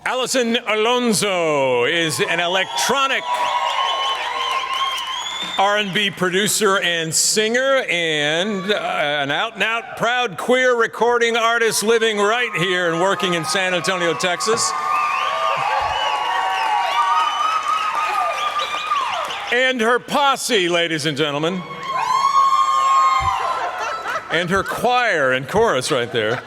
Alyson Alonzo is an electronic R&B producer and singer and an out-and-out proud queer recording artist living right here and working in San Antonio, Texas. And her posse, ladies and gentlemen. And her choir and chorus right there.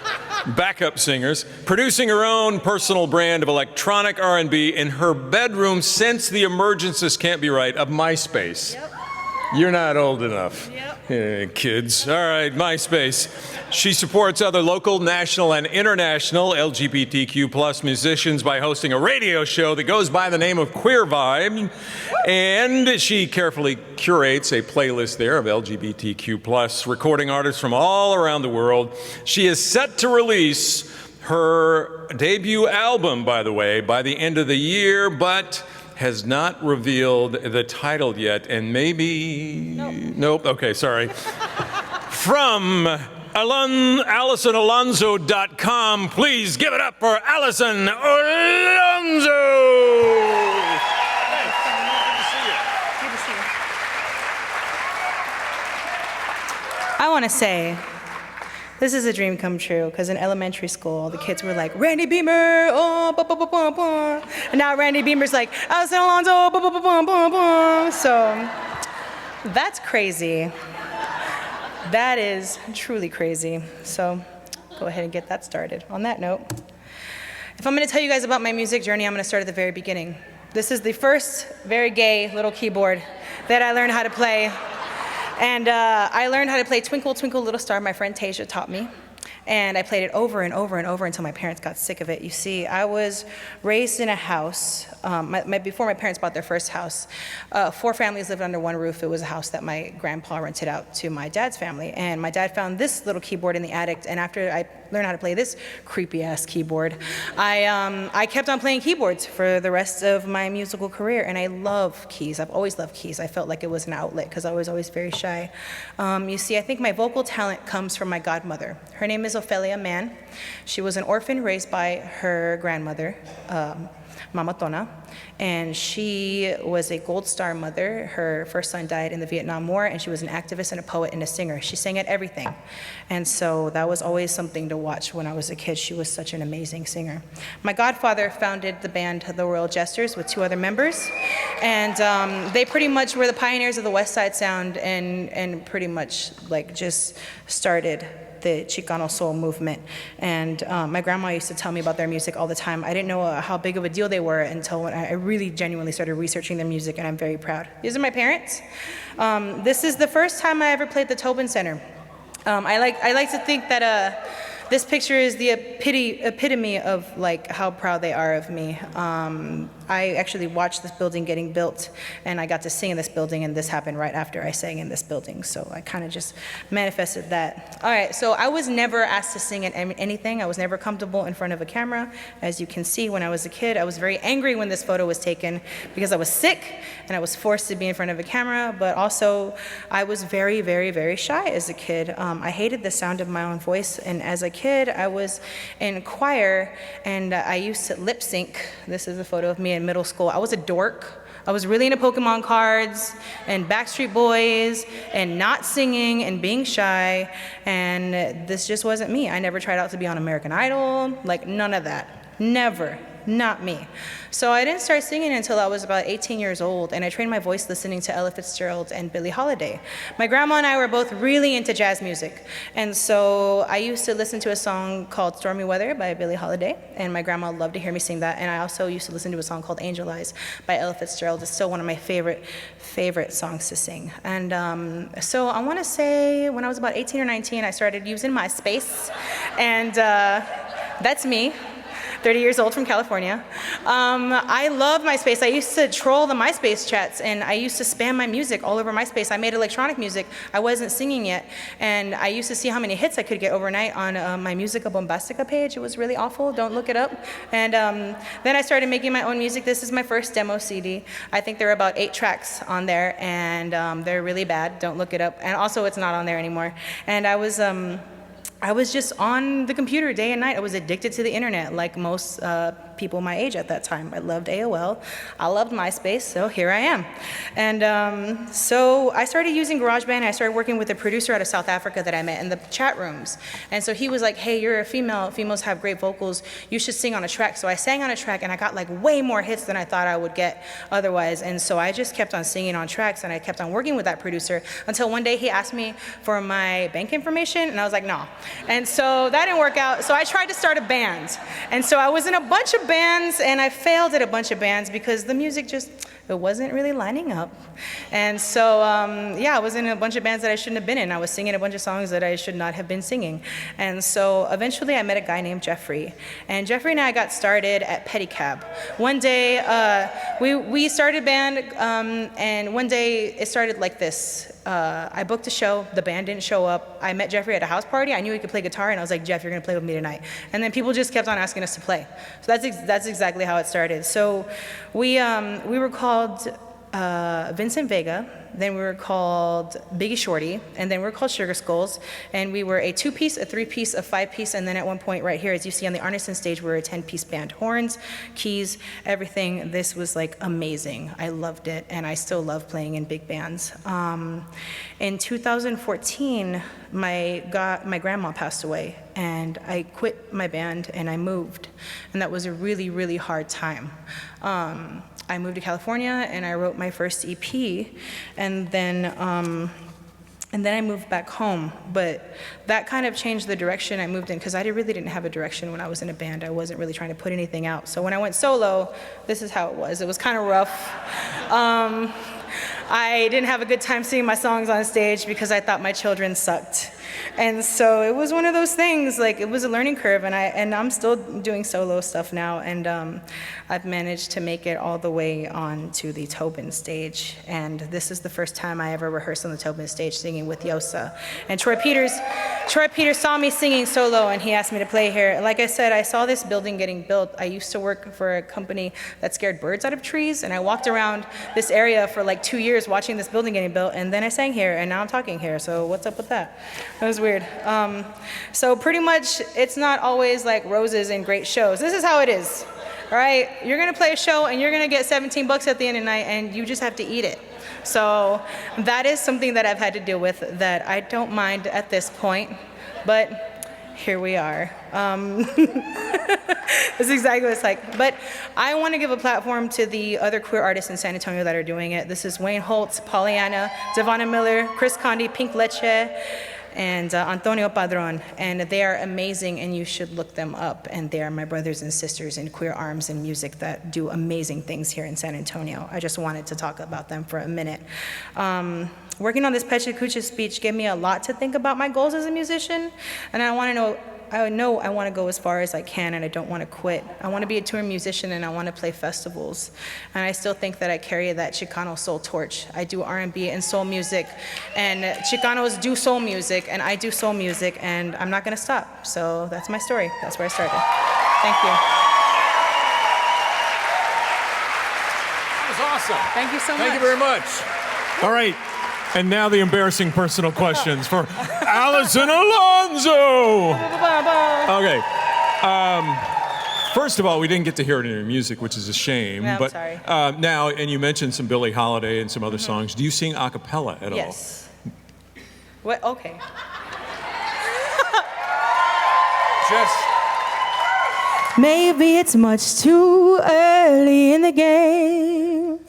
Backup singers, producing her own personal brand of electronic R&B in her bedroom since the emergence, this can't be right, of MySpace. Yep. You're not old enough, kids. All right, MySpace. She supports other local, national, and international LGBTQ plus musicians by hosting a radio show that goes by the name of Queer Vibe. And she carefully curates a playlist there of LGBTQ plus recording artists from all around the world. She is set to release her debut album, by the way, by the end of the year, but has not revealed the title yet, and maybe... Nope, okay, sorry. From AlysonAlonzo.com, please give it up for Alyson Alonzo! I want to say, this is a dream come true, because in elementary school, the kids were like, Randy Beamer, oh, ba, ba, ba, ba, ba. And now Randy Beamer's like, Alyson Alonzo, ba, ba, ba, ba, ba, ba. So, that's crazy. That is truly crazy. So, go ahead and get that started. On that note, if I'm going to tell you guys about my music journey, I'm going to start at the very beginning. This is the first very gay little keyboard that I learned how to play. And I learned how to play Twinkle, Twinkle, Little Star. My friend Tasia taught me. And I played it over and over and over until my parents got sick of it. You see, I was raised in a house. Before my parents bought their first house, 4 families lived under one roof. It was a house that my grandpa rented out to my dad's family. And my dad found this little keyboard in the attic. And after I learned how to play this creepy-ass keyboard, I kept on playing keyboards for the rest of my musical career. And I love keys. I've always loved keys. I felt like it was an outlet because I was always very shy. You see, I think my vocal talent comes from my godmother. Her name is Ophelia Mann. She was an orphan raised by her grandmother, Mama Tona, and she was a Gold Star mother. Her first son died in the Vietnam War, and she was an activist and a poet and a singer. She sang at everything, and so that was always something to watch when I was a kid. She was such an amazing singer. My godfather founded the band The Royal Jesters with 2 other members, and they pretty much were the pioneers of the West Side Sound and pretty much like just started the Chicano soul movement. And my grandma used to tell me about their music all the time. I didn't know how big of a deal they were until when I really genuinely started researching their music, and I'm very proud. These are my parents. This is the first time I ever played the Tobin Center. I like to think that this picture is the epitome of like how proud they are of me. I actually watched this building getting built, and I got to sing in this building, and this happened right after I sang in this building, so I kind of just manifested that. All right, so I was never asked to sing at anything. I was never comfortable in front of a camera. As you can see, when I was a kid, I was very angry when this photo was taken because I was sick, and I was forced to be in front of a camera, but also I was very, very, very shy as a kid. I hated the sound of my own voice, and as a kid, I was in choir, and I used to lip sync. This is a photo of me in middle school. I was a dork. I was really into Pokemon cards and Backstreet Boys and not singing and being shy, and this just wasn't me. I never tried out to be on American Idol, like none of that. Never. Not me. So I didn't start singing until I was about 18 years old, and I trained my voice listening to Ella Fitzgerald and Billie Holiday. My grandma and I were both really into jazz music, and so I used to listen to a song called Stormy Weather by Billie Holiday, and my grandma loved to hear me sing that, and I also used to listen to a song called Angel Eyes by Ella Fitzgerald. It's still one of my favorite songs to sing. And so I want to say when I was about 18 or 19, I started using MySpace, and that's me. 30 years old from California. I love MySpace. I used to troll the MySpace chats, and I used to spam my music all over MySpace. I made electronic music. I wasn't singing yet, and I used to see how many hits I could get overnight on my Musica Bombastica page. It was really awful. Don't look it up. And then I started making my own music. This is my first demo CD. I think there are about 8 tracks on there, and they're really bad. Don't look it up. And also, it's not on there anymore. And I was just on the computer day and night. I was addicted to the internet, like most people my age at that time. I loved AOL. I loved MySpace, so here I am. And so I started using GarageBand. I started working with a producer out of South Africa that I met in the chat rooms. And so he was like, hey, you're a female. Females have great vocals. You should sing on a track. So I sang on a track, and I got like way more hits than I thought I would get otherwise. And so I just kept on singing on tracks, and I kept on working with that producer until one day he asked me for my bank information, and I was like, no. And so that didn't work out. So I tried to start a band. And so I was in a bunch of bands, and I failed at a bunch of bands because the music just, it wasn't really lining up. And so, yeah, I was in a bunch of bands that I shouldn't have been in. I was singing a bunch of songs that I should not have been singing. And so eventually I met a guy named Jeffrey. And Jeffrey and I got started at Pedicab. One day, we started a band, and one day it started like this. I booked a show, the band didn't show up. I met Jeffrey at a house party. I knew he could play guitar, and I was like, Jeff, you're gonna play with me tonight. And then people just kept on asking us to play. So that's exactly how it started. So we were called Vincent Vega, then we were called Biggie Shorty, and then we were called Sugar Skulls, and we were a 2-piece, a 3-piece, a 5-piece, and then at one point right here, as you see on the Arneson stage, we were a 10-piece band. Horns, keys, everything. This was like amazing. I loved it, and I still love playing in big bands. In 2014, my grandma passed away, and I quit my band and I moved, and that was a really, really hard time. I moved to California and I wrote my first EP, and then I moved back home. But that kind of changed the direction I moved in, because I really didn't have a direction when I was in a band. I wasn't really trying to put anything out. So when I went solo, this is how it was. It was kind of rough. I didn't have a good time singing my songs on stage because I thought my children sucked. And so it was one of those things, like it was a learning curve, and I'm still doing solo stuff now, and I've managed to make it all the way on to the Tobin stage, and this is the first time I ever rehearsed on the Tobin stage singing with Yosa. And Troy Peters saw me singing solo, and he asked me to play here. Like I said, I saw this building getting built. I used to work for a company that scared birds out of trees, and I walked around this area for like 2 years watching this building getting built, and then I sang here, and now I'm talking here, so what's up with that? It was weird. So pretty much, it's not always like roses and great shows. This is how it is, all right? You're gonna play a show, and you're gonna get 17 bucks at the end of the night, and you just have to eat it. So that is something that I've had to deal with that I don't mind at this point, but here we are. This is exactly what it's like. But I want to give a platform to the other queer artists in San Antonio that are doing it. This is Wayne Holtz, Pollyanna, Devonna Miller, Chris Condi, Pink Leche, and Antonio Padron. And they are amazing, and you should look them up. And they are my brothers and sisters in queer arms and music that do amazing things here in San Antonio. I just wanted to talk about them for a minute. Working on this PechaKucha speech gave me a lot to think about my goals as a musician, and I know I want to go as far as I can, and I don't want to quit. I want to be a touring musician, and I want to play festivals. And I still think that I carry that Chicano soul torch. I do R&B and soul music, and Chicanos do soul music, and I do soul music, and I'm not going to stop. So that's my story. That's where I started. Thank you. That was awesome. Thank you so much. Thank you very much. All right. And now the embarrassing personal questions for Alyson Alonzo. Okay. First of all, we didn't get to hear it in your music, which is a shame. Yeah, I'm but sorry. Now, and you mentioned some Billie Holiday and some other songs. Do you sing a cappella at all? Yes. What? Okay. Just. Maybe it's much too early in the game.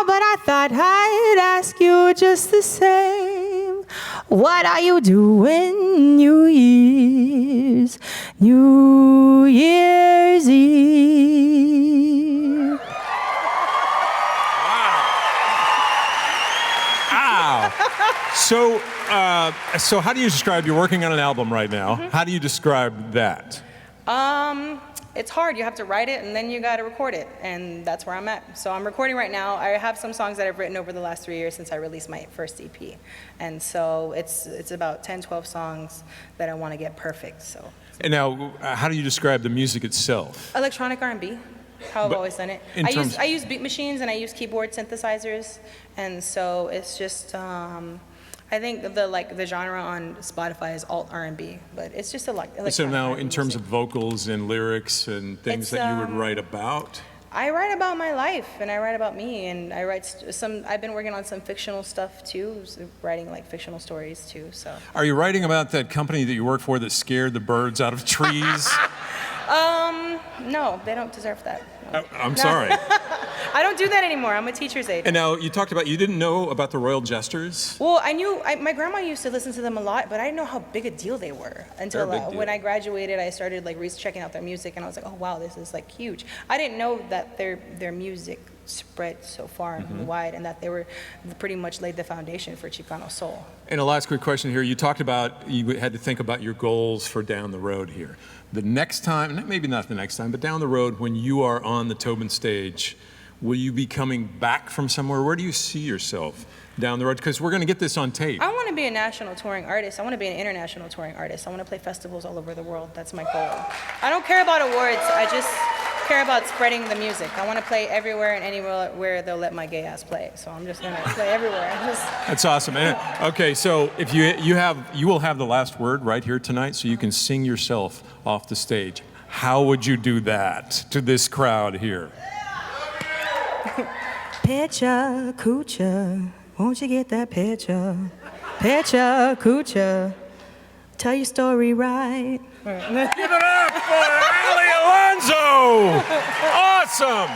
But I thought I'd ask you just the same. What are you doing New Year's Eve? Wow. So how do you describe, you're working on an album right now. How do you describe that? It's hard. You have to write it, and then you got to record it, and that's where I'm at. So I'm recording right now. I have some songs that I've written over the last 3 years since I released my first EP, and so it's about 10, 12 songs that I want to get perfect. So. And now, how do you describe the music itself? Electronic R&B. How I've always done it. I use beat machines, and I use keyboard synthesizers, and so it's just. I think the genre on Spotify is alt R&B, but it's just So now, in terms music. of vocals and lyrics and things It's, that you would write about, I write about my life, and I write about me, and I write I've been working on some fictional stuff too, writing like fictional stories too. So. are you writing about that company that you work for that scared the birds out of trees? No, they don't deserve that. No. I'm sorry. I don't do that anymore. I'm a teacher's aide. And now you talked about you didn't know about the Royal Jesters. Well, I knew my grandma used to listen to them a lot, but I didn't know how big a deal they were until They're a big deal. when I graduated. I started like checking out their music, and I was like, oh wow, this is like huge. I didn't know that their music spread so far and wide, and that they were pretty much laid the foundation for Chicano soul. And a last quick question here. You talked about you had to think about your goals for down the road here. The next time, maybe not the next time, but down the road when you are on the Tobin stage, will you be coming back from somewhere? Where do you see yourself down the road? Because we're going to get this on tape. I want to be a national touring artist. I want to be an international touring artist. I want to play festivals all over the world. That's my goal. I don't care about awards. I just care about spreading the music. I want to play everywhere and anywhere where they'll let my gay ass play. So I'm just going to play everywhere. That's awesome. And, okay, so if you will have the last word right here tonight, so you can sing yourself off the stage. How would you do that to this crowd here? PechaKucha, won't you get that picture? PechaKucha, tell your story right. Give it up for Alyson Alonzo! Awesome!